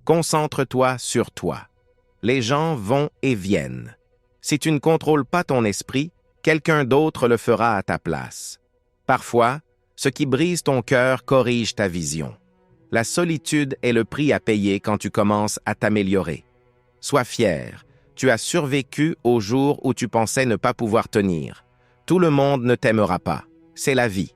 Concentre-toi sur toi. Les gens vont et viennent. Si tu ne contrôles pas ton esprit, quelqu'un d'autre le fera à ta place. Parfois, ce qui brise ton cœur corrige ta vision. La solitude est le prix à payer quand tu commences à t'améliorer. Sois fier, tu as survécu au jour où tu pensais ne pas pouvoir tenir. Tout le monde ne t'aimera pas, c'est la vie.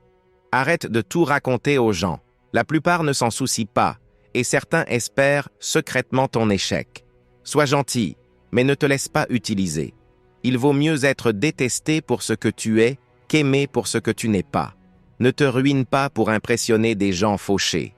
Arrête de tout raconter aux gens, la plupart ne s'en soucient pas, et certains espèrent secrètement ton échec. Sois gentil, mais ne te laisse pas utiliser. Il vaut mieux être détesté pour ce que tu es qu'aimé pour ce que tu n'es pas. Ne te ruine pas pour impressionner des gens fauchés.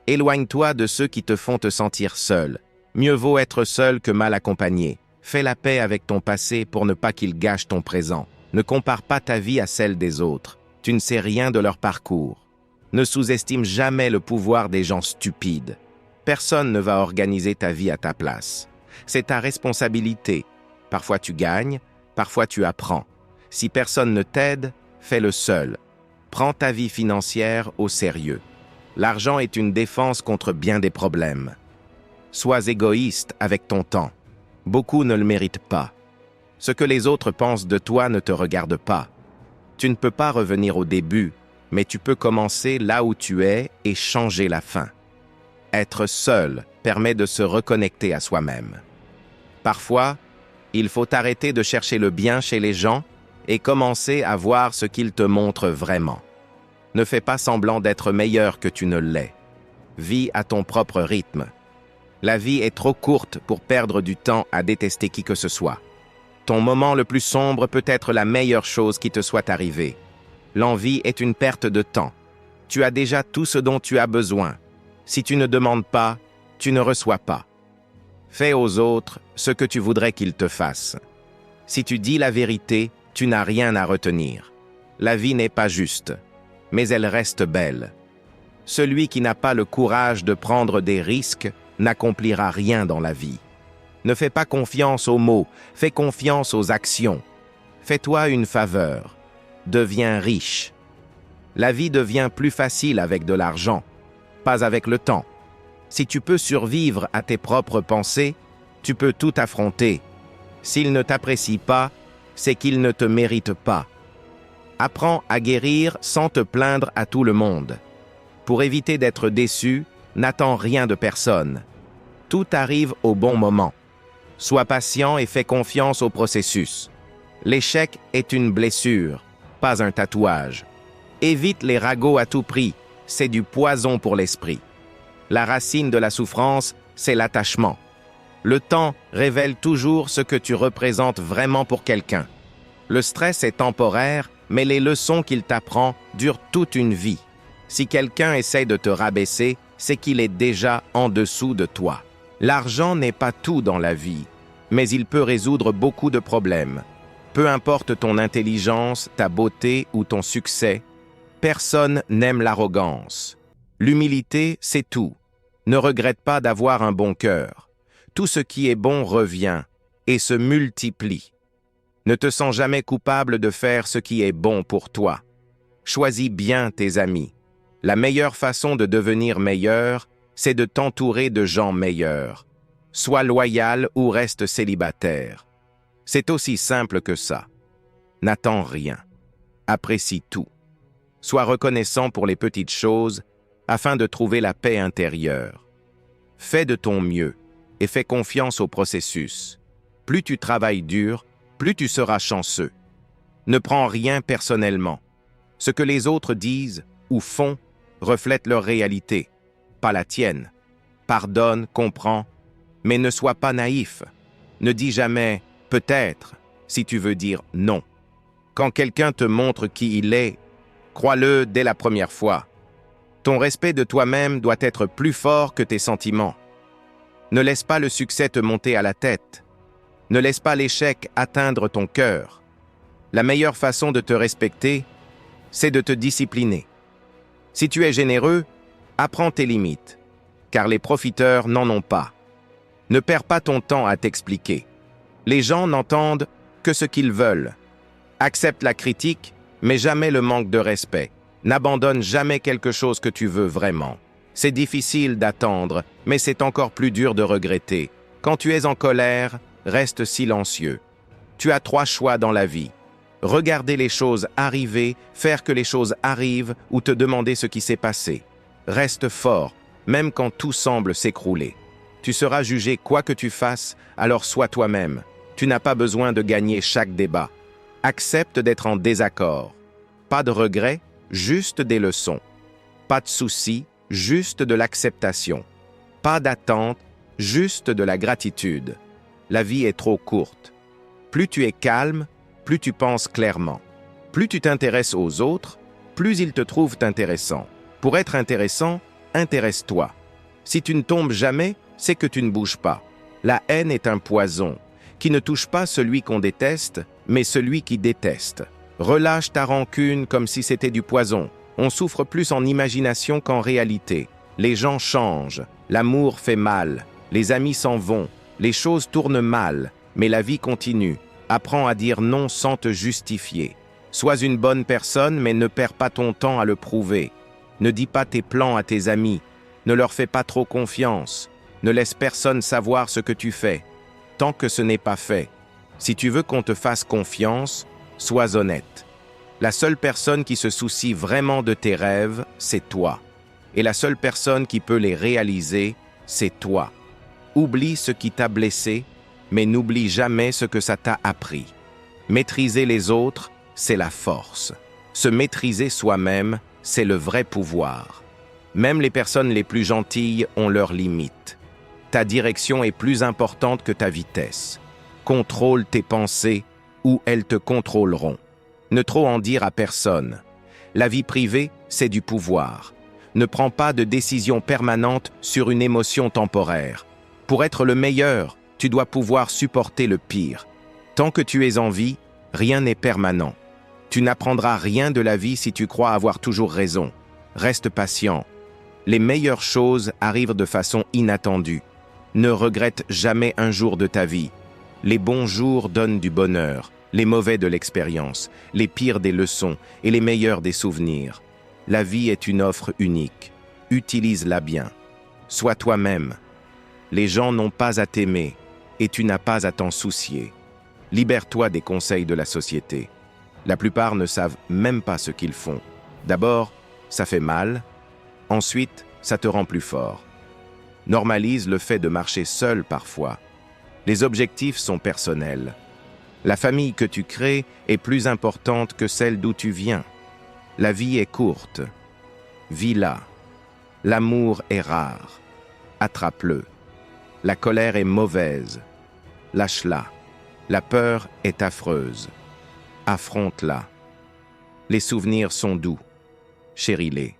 Éloigne-toi de ceux qui te font te sentir seul. Mieux vaut être seul que mal accompagné. Fais la paix avec ton passé pour ne pas qu'il gâche ton présent. Ne compare pas ta vie à celle des autres. Tu ne sais rien de leur parcours. Ne sous-estime jamais le pouvoir des gens stupides. Personne ne va organiser ta vie à ta place. C'est ta responsabilité. Parfois tu gagnes, parfois tu apprends. Si personne ne t'aide, fais-le seul. Prends ta vie financière au sérieux. L'argent est une défense contre bien des problèmes. Sois égoïste avec ton temps. Beaucoup ne le méritent pas. Ce que les autres pensent de toi ne te regarde pas. Tu ne peux pas revenir au début, mais tu peux commencer là où tu es et changer la fin. Être seul permet de se reconnecter à soi-même. Parfois, il faut arrêter de chercher le bien chez les gens et commencer à voir ce qu'ils te montrent vraiment. Ne fais pas semblant d'être meilleur que tu ne l'es. Vis à ton propre rythme. La vie est trop courte pour perdre du temps à détester qui que ce soit. Ton moment le plus sombre peut être la meilleure chose qui te soit arrivée. L'envie est une perte de temps. Tu as déjà tout ce dont tu as besoin. Si tu ne demandes pas, tu ne reçois pas. Fais aux autres ce que tu voudrais qu'ils te fassent. Si tu dis la vérité, tu n'as rien à retenir. La vie n'est pas juste, mais elle reste belle. Celui qui n'a pas le courage de prendre des risques n'accomplira rien dans la vie. Ne fais pas confiance aux mots, fais confiance aux actions. Fais-toi une faveur. Deviens riche. La vie devient plus facile avec de l'argent, pas avec le temps. Si tu peux survivre à tes propres pensées, tu peux tout affronter. S'ils ne t'apprécient pas, c'est qu'ils ne te méritent pas. Apprends à guérir sans te plaindre à tout le monde. Pour éviter d'être déçu, n'attends rien de personne. Tout arrive au bon moment. Sois patient et fais confiance au processus. L'échec est une blessure, pas un tatouage. Évite les ragots à tout prix, c'est du poison pour l'esprit. La racine de la souffrance, c'est l'attachement. Le temps révèle toujours ce que tu représentes vraiment pour quelqu'un. Le stress est temporaire, mais les leçons qu'il t'apprend durent toute une vie. Si quelqu'un essaie de te rabaisser, c'est qu'il est déjà en dessous de toi. L'argent n'est pas tout dans la vie, mais il peut résoudre beaucoup de problèmes. Peu importe ton intelligence, ta beauté ou ton succès, personne n'aime l'arrogance. L'humilité, c'est tout. Ne regrette pas d'avoir un bon cœur. Tout ce qui est bon revient et se multiplie. Ne te sens jamais coupable de faire ce qui est bon pour toi. Choisis bien tes amis. La meilleure façon de devenir meilleur, c'est de t'entourer de gens meilleurs. Sois loyal ou reste célibataire. C'est aussi simple que ça. N'attends rien. Apprécie tout. Sois reconnaissant pour les petites choses afin de trouver la paix intérieure. Fais de ton mieux et fais confiance au processus. Plus tu travailles dur, plus tu seras chanceux. Ne prends rien personnellement. Ce que les autres disent ou font reflète leur réalité, pas la tienne. Pardonne, comprends, mais ne sois pas naïf. Ne dis jamais « peut-être » si tu veux dire « non ». Quand quelqu'un te montre qui il est, crois-le dès la première fois. Ton respect de toi-même doit être plus fort que tes sentiments. Ne laisse pas le succès te monter à la tête. Ne laisse pas l'échec atteindre ton cœur. La meilleure façon de te respecter, c'est de te discipliner. Si tu es généreux, apprends tes limites, car les profiteurs n'en ont pas. Ne perds pas ton temps à t'expliquer. Les gens n'entendent que ce qu'ils veulent. Accepte la critique, mais jamais le manque de respect. N'abandonne jamais quelque chose que tu veux vraiment. C'est difficile d'attendre, mais c'est encore plus dur de regretter. Quand tu es en colère, reste silencieux. Tu as 3 choix dans la vie. Regarder les choses arriver, faire que les choses arrivent ou te demander ce qui s'est passé. Reste fort, même quand tout semble s'écrouler. Tu seras jugé quoi que tu fasses, alors sois toi-même. Tu n'as pas besoin de gagner chaque débat. Accepte d'être en désaccord. Pas de regrets, juste des leçons. Pas de soucis, juste de l'acceptation. Pas d'attente, juste de la gratitude. La vie est trop courte. Plus tu es calme, plus tu penses clairement. Plus tu t'intéresses aux autres, plus ils te trouvent intéressant. Pour être intéressant, intéresse-toi. Si tu ne tombes jamais, c'est que tu ne bouges pas. La haine est un poison qui ne touche pas celui qu'on déteste, mais celui qui déteste. Relâche ta rancune comme si c'était du poison. On souffre plus en imagination qu'en réalité. Les gens changent, l'amour fait mal, les amis s'en vont, les choses tournent mal, mais la vie continue. Apprends à dire non sans te justifier. Sois une bonne personne, mais ne perds pas ton temps à le prouver. Ne dis pas tes plans à tes amis. Ne leur fais pas trop confiance. Ne laisse personne savoir ce que tu fais, tant que ce n'est pas fait. Si tu veux qu'on te fasse confiance, sois honnête. La seule personne qui se soucie vraiment de tes rêves, c'est toi. Et la seule personne qui peut les réaliser, c'est toi. Oublie ce qui t'a blessé, mais n'oublie jamais ce que ça t'a appris. Maîtriser les autres, c'est la force. Se maîtriser soi-même, c'est le vrai pouvoir. Même les personnes les plus gentilles ont leurs limites. Ta direction est plus importante que ta vitesse. Contrôle tes pensées ou elles te contrôleront. Ne trop en dire à personne. La vie privée, c'est du pouvoir. Ne prends pas de décision permanente sur une émotion temporaire. Pour être le meilleur, tu dois pouvoir supporter le pire. Tant que tu es en vie, rien n'est permanent. Tu n'apprendras rien de la vie si tu crois avoir toujours raison. Reste patient. Les meilleures choses arrivent de façon inattendue. Ne regrette jamais un jour de ta vie. Les bons jours donnent du bonheur, les mauvais de l'expérience, les pires des leçons et les meilleurs des souvenirs. La vie est une offre unique. Utilise-la bien. Sois toi-même. Les gens n'ont pas à t'aimer et tu n'as pas à t'en soucier. Libère-toi des conseils de la société. La plupart ne savent même pas ce qu'ils font. D'abord, ça fait mal. Ensuite, ça te rend plus fort. Normalise le fait de marcher seul parfois. Les objectifs sont personnels. La famille que tu crées est plus importante que celle d'où tu viens. La vie est courte. Vis-la. L'amour est rare. Attrape-le. La colère est mauvaise. Lâche-la. La peur est affreuse. Affronte-la. Les souvenirs sont doux. Chéris-les.